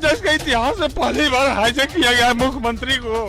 देश के इतिहास में पहली बार हाईजैक किया गया है मुख्यमंत्री को।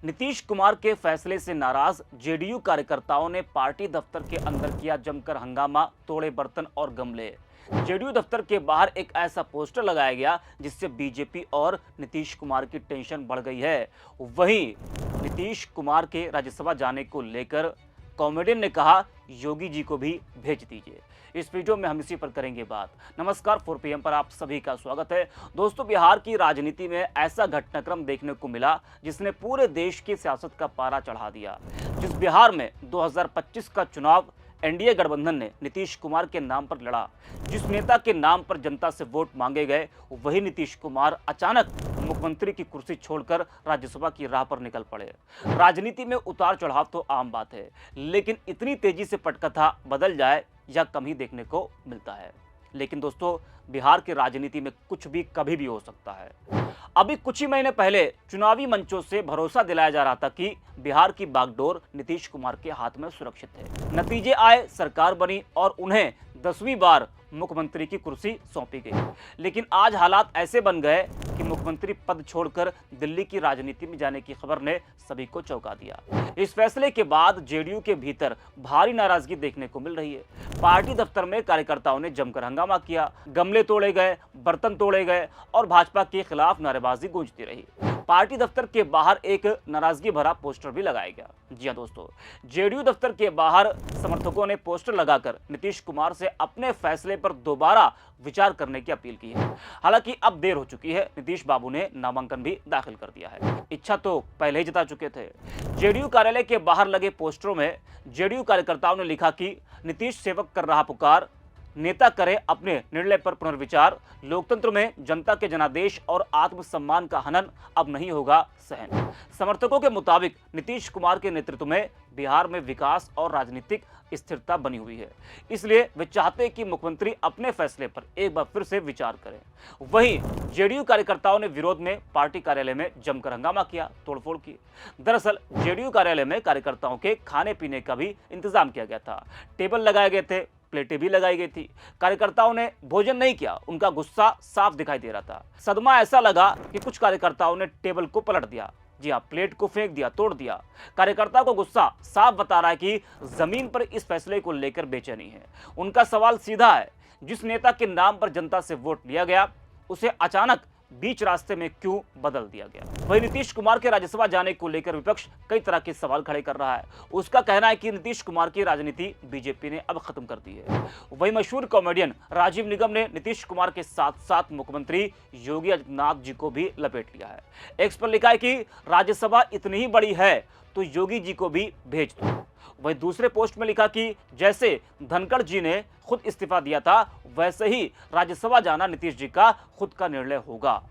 नीतीश कुमार के फैसले से नाराज जेडीयू कार्यकर्ताओं ने पार्टी दफ्तर के अंदर किया जमकर हंगामा, तोड़े बर्तन और गमले। जेडीयू दफ्तर के बाहर एक ऐसा पोस्टर लगाया गया जिससे बीजेपी और नीतीश कुमार की टेंशन बढ़ गई है। वहीं नीतीश कुमार के राज्यसभा जाने को लेकर कॉमेडियन ने कहा, योगी जी को भी भेज दीजिए। इस वीडियो में हम इसी पर करेंगे बात। नमस्कार, 4 PM पर आप सभी का स्वागत है। दोस्तों, बिहार की राजनीति में ऐसा घटनाक्रम देखने को मिला जिसने पूरे देश की सियासत का पारा चढ़ा दिया। जिस बिहार में 2025 का चुनाव एनडीए गठबंधन ने नीतीश कुमार के नाम पर लड़ा, जिस नेता के नाम पर जनता से वोट मांगे गए, वही नीतीश कुमार अचानक मुख्यमंत्री की कुर्सी छोड़कर राज्यसभा की राह पर निकल पड़े। राजनीति में उतार चढ़ाव तो आम बात है, लेकिन इतनी तेजी से पटकथा बदल जाए या कम ही देखने को मिलता है। लेकिन दोस्तों, बिहार की राजनीति में कुछ भी कभी भी हो सकता है। अभी कुछ ही महीने पहले चुनावी मंचों से भरोसा दिलाया जा रहा था कि बिहार की बागडोर नीतीश कुमार के हाथ में सुरक्षित है। नतीजे आए, सरकार बनी और उन्हें 10वीं बार मुख्यमंत्री की कुर्सी सौंपी गई। लेकिन आज हालात ऐसे बन गए कि मुख्यमंत्री पद छोड़कर दिल्ली की राजनीति में जाने की खबर ने सभी को चौंका दिया। इस फैसले के बाद जेडीयू के भीतर भारी नाराजगी देखने को मिल रही है। पार्टी दफ्तर में कार्यकर्ताओं ने जमकर हंगामा किया, गमले तोड़े गए, बर्तन तोड़े गए और भाजपा के खिलाफ नारेबाजी गूंजती रही। पार्टी दफ्तर के बाहर एक नाराजगी भरा पोस्टर भी लगाया गया। जी हां दोस्तों, जेडीयू दफ्तर के बाहर समर्थकों ने पोस्टर लगाकर नीतीश कुमार से अपने फैसले पर दोबारा विचार करने की अपील की है। हालांकि अब देर हो चुकी है, नीतीश बाबू ने नामांकन भी दाखिल कर दिया है। इच्छा तो पहले ही जता चुके थे। जेडीयू कार्यालय के बाहर लगे पोस्टरों में जेडीयू कार्यकर्ताओं ने लिखा कि नीतीश सेवक कर रहा पुकार, नेता करे अपने निर्णय पर पुनर्विचार, लोकतंत्र में जनता के जनादेश और आत्मसम्मान का हनन अब नहीं होगा सहन। समर्थकों के मुताबिक नीतीश कुमार के नेतृत्व में बिहार में विकास और राजनीतिक स्थिरता बनी हुई है, इसलिए वे चाहते हैं कि मुख्यमंत्री अपने फैसले पर एक बार फिर से विचार करें। वहीं जेडीयू कार्यकर्ताओं ने विरोध में पार्टी कार्यालय में जमकर हंगामा किया, तोड़फोड़ की। दरअसल जेडीयू कार्यालय में कार्यकर्ताओं के खाने पीने का भी इंतजाम किया गया था। टेबल लगाए गए थे, प्लेटें भी लगाई गई थी। कार्यकर्ताओं ने भोजन नहीं किया, उनका गुस्सा साफ दिखाई दे रहा था। सदमा ऐसा लगा कि कुछ कार्यकर्ताओं ने टेबल को पलट दिया। जी हाँ, प्लेट को फेंक दिया, तोड़ दिया। कार्यकर्ताओं को गुस्सा साफ बता रहा है कि जमीन पर इस फैसले को लेकर बेचैनी है। उनका सवाल सीधा है, जिस नेता के नाम पर जनता से वोट लिया गया, उसे अचानक बीच रास्ते में क्यों बदल दिया गया। वही नीतीश कुमार के राज्यसभा जाने को लेकर विपक्ष कई तरह के सवाल खड़े कर रहा है। उसका कहना है कि नीतीश कुमार की राजनीति बीजेपी ने अब खत्म कर दी है। वही मशहूर कॉमेडियन राजीव निगम ने नीतीश कुमार के साथ साथ मुख्यमंत्री योगी आदित्यनाथ जी को भी लपेट लिया है। एक्स पर लिखा है कि राज्यसभा इतनी ही बड़ी है तो योगी जी को भी भेज दो। वही दूसरे पोस्ट में लिखा कि जैसे धनखड़ जी ने खुद इस्तीफा दिया था, वैसे ही राज्यसभा जाना नीतीश जी का खुद का निर्णय होगा।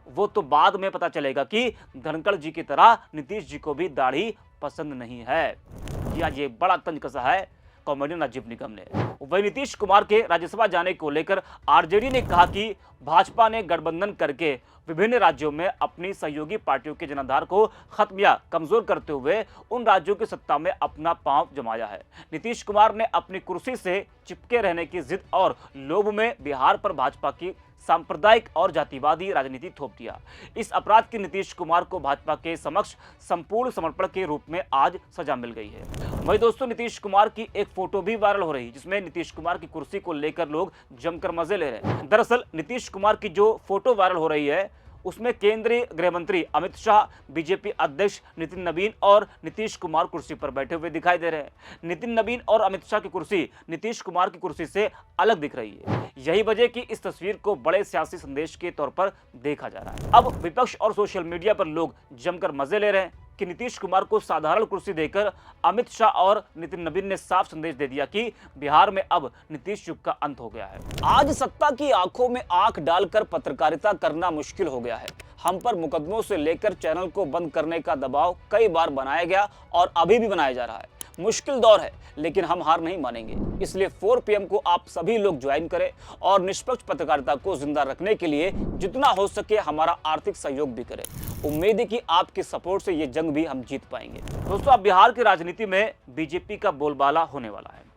वो तो बाद में पता चलेगा कि धनखड़ जी की तरह नीतीश जी को भी दाढ़ी पसंद नहीं है। जी हाँ, ये बड़ा तंज कसा है कॉमेडियन राजीव निगम ने। वही नीतीश कुमार के राज्यसभा जाने को लेकर आरजेडी ने कहा कि भाजपा ने गठबंधन करके विभिन्न राज्यों में अपनी सहयोगी पार्टियों के जनाधार को खत्म या कमजोर करते हुए उन राज्यों की सत्ता में अपना पांव जमाया है। नीतीश कुमार ने अपनी कुर्सी से चिपके रहने की जिद और लोभ में बिहार पर भाजपा की सांप्रदायिक और जातिवादी राजनीति थोप दिया। इस अपराध की नीतीश कुमार को भाजपा के समक्ष संपूर्ण समर्पण के रूप में आज सजा मिल गई है। वही दोस्तों, नीतीश कुमार की एक फोटो भी वायरल हो रही है, जिसमें नीतीश कुमार की कुर्सी को लेकर लोग जमकर मजे ले रहे हैं। दरअसल नीतीश कुमार की जो फोटो वायरल हो रही है, उसमें केंद्रीय गृह मंत्री अमित शाह, बीजेपी अध्यक्ष नितिन नवीन और नीतीश कुमार कुर्सी पर बैठे हुए दिखाई दे रहे हैं। नितिन नवीन और अमित शाह की कुर्सी नीतीश कुमार की कुर्सी से अलग दिख रही है। यही वजह कि इस तस्वीर को बड़े सियासी संदेश के तौर पर देखा जा रहा है। अब विपक्ष और सोशल मीडिया पर लोग जमकर मजे ले रहे हैं कि नीतीश कुमार को साधारण कुर्सी देकर अमित शाह और नितिन नवीन ने साफ संदेश दे दिया कि बिहार में अब नीतीश युग का अंत हो गया है। आज सत्ता की आंखों में आंख डालकर पत्रकारिता करना मुश्किल हो गया है। हम पर मुकदमों से लेकर चैनल को बंद करने का दबाव कई बार बनाया गया और अभी भी बनाया जा रहा है। मुश्किल दौर है, लेकिन हम हार नहीं मानेंगे। इसलिए 4 PM को आप सभी लोग ज्वाइन करें और निष्पक्ष पत्रकारिता को जिंदा रखने के लिए जितना हो सके हमारा आर्थिक सहयोग भी करें। उम्मीद है कि आपके सपोर्ट से ये जंग भी हम जीत पाएंगे। दोस्तों, अब बिहार की राजनीति में बीजेपी का बोलबाला होने वाला है।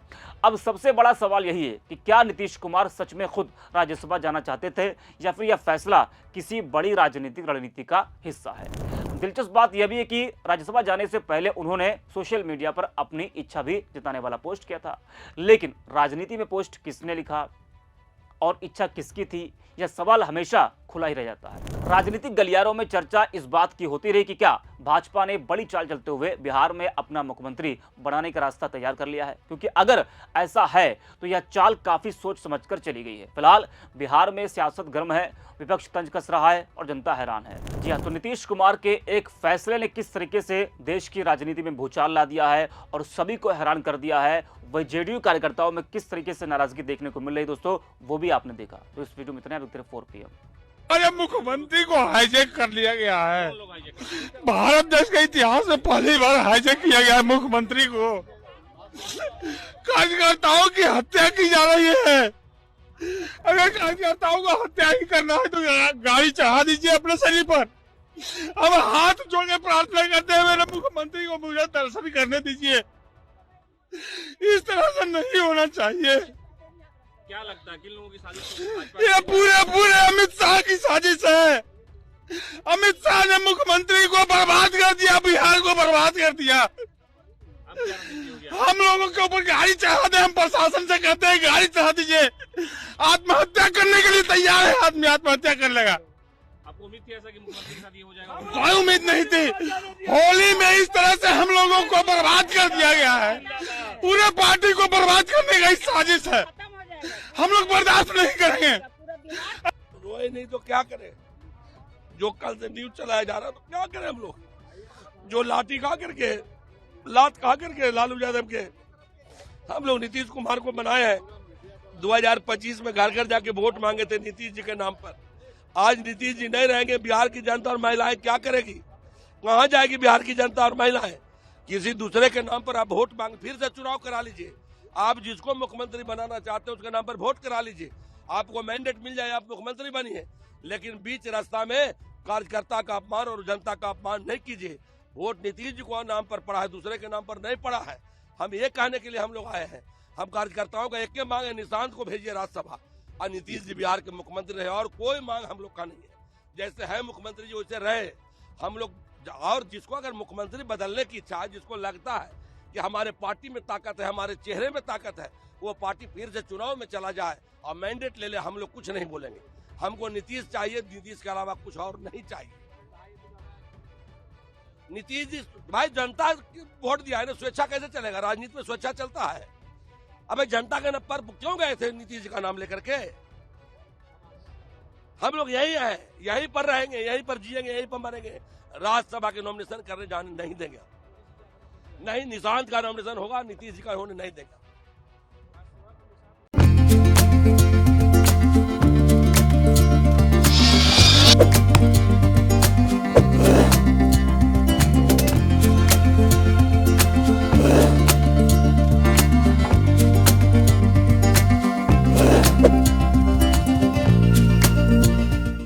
अब सबसे बड़ा सवाल यही है कि क्या नीतीश कुमार सच में खुद राज्यसभा जाना चाहते थे या फिर यह फैसला किसी बड़ी राजनीतिक रणनीति का हिस्सा है। दिलचस्प बात यह भी है कि राज्यसभा जाने से पहले उन्होंने सोशल मीडिया पर अपनी इच्छा भी जताने वाला पोस्ट किया था, लेकिन राजनीति में पोस्ट किसने लिखा और इच्छा किसकी थी, यह सवाल हमेशा खुला ही रह जाता है। राजनीतिक गलियारों में चर्चा इस बात की होती रही कि क्या भाजपा ने बड़ी चाल चलते हुए बिहार में अपना मुख्यमंत्री बनाने का रास्ता तैयार कर लिया है, क्योंकि अगर ऐसा है तो यह चाल काफी सोच समझकर चली गई है। फिलहाल बिहार में सियासत गर्म है, विपक्ष तंज कस रहा है और जनता हैरान है। जी हाँ, तो नीतीश कुमार के एक फैसले ने किस तरीके से देश की राजनीति में भूचाल ला दिया है और सभी को हैरान कर दिया है, वह जेडीयू कार्यकर्ताओं में किस तरीके से नाराजगी देखने को मिल रही दोस्तों, वो भी आपने देखा। तो इस वीडियो में इतना ही, 4 PM। अरे मुख्यमंत्री को हाईजैक कर लिया गया है। भारत देश के इतिहास में पहली बार हाईजैक किया गया है मुख्यमंत्री को। कार्यकर्ताओं की हत्या की जा रही है। अगर कार्यकर्ताओं को हत्या ही करना है तो गाड़ी चढ़ा दीजिए अपने शरीर पर। अब हाथ जोड़ के प्रार्थना करते हैं मेरे मुख्यमंत्री को मुझे दर्शन करने दीजिए। इस तरह से नहीं होना चाहिए। क्या लगता है किन लोगों की साजिश? ये पूरे अमित शाह की साजिश है। अमित शाह ने मुख्यमंत्री को बर्बाद कर दिया, बिहार को बर्बाद कर दिया। अब क्या रणनीति हो गया? हम लोगों के ऊपर गाड़ी चढ़ा दे, हम प्रशासन से कहते हैं गाड़ी चढ़ा दीजिए। आत्महत्या करने के लिए तैयार है, आदमी आत्महत्या कर लेगा। आपको उम्मीद थी ऐसा कि मुख्यमंत्री के साथ ये हो जाएगा? कोई उम्मीद नहीं थी। होली में इस तरह से हम लोगों को बर्बाद कर दिया गया है। पूरे पार्टी को बर्बाद करने का साजिश है। हम लोग बर्दाश्त नहीं करेंगे। रोए नहीं तो क्या करें? जो कल से न्यूज चलाया जा रहा है तो क्या करें हम लोग? जो लाठी खा करके, लात खा करके लालू यादव के हम लोग नीतीश कुमार को बनाए हैं। 2025 में घर घर जाके वोट मांगे थे नीतीश जी के नाम पर। आज नीतीश जी नहीं रहेंगे, बिहार की जनता और महिलाएं क्या करेगी? कहाँ जाएगी बिहार की जनता और महिलाएं? किसी दूसरे के नाम पर आप वोट मांग, फिर से चुनाव करा लीजिए। आप जिसको मुख्यमंत्री बनाना चाहते हैं उसके नाम पर वोट करा लीजिए। आपको मैंडेट मिल जाए, आप मुख्यमंत्री बनिए। लेकिन बीच रास्ता में कार्यकर्ता का अपमान और जनता का अपमान नहीं कीजिए। वोट नीतीश जी को नाम पर पड़ा है, दूसरे के नाम पर नहीं पड़ा है। हम ये कहने के लिए हम लोग आए हैं। हम कार्यकर्ताओं का एक मांग है, निशांत को भेजिए राज्यसभा और नीतीश जी बिहार के मुख्यमंत्री रहे। और कोई मांग हम लोग का नहीं है। जैसे है मुख्यमंत्री जी वैसे रहे हम लोग। और जिसको अगर मुख्यमंत्री बदलने की इच्छा है, जिसको लगता है कि हमारे पार्टी में ताकत है, हमारे चेहरे में ताकत है, वो पार्टी फिर से चुनाव में चला जाए और मैंडेट ले ले। हम लोग कुछ नहीं बोलेंगे। हमको नीतीश चाहिए, नीतीश के अलावा कुछ और नहीं चाहिए। नीतीश जी भाई, जनता वोट दिया है ना, स्वेच्छा कैसे चलेगा? राजनीति में स्वेच्छा चलता है। अबे जनता के पर क्यों गए थे नीतीश जी का नाम लेकर के? हम लोग यही है, यहीं पर रहेंगे, यहीं पर जिएंगे, यहीं पर मरेंगे। राज्यसभा के नॉमिनेशन करने जाने नहीं देंगे। नहीं, निशांत का नॉमिनेशन होगा, नीतीश जी का होने नहीं देगा।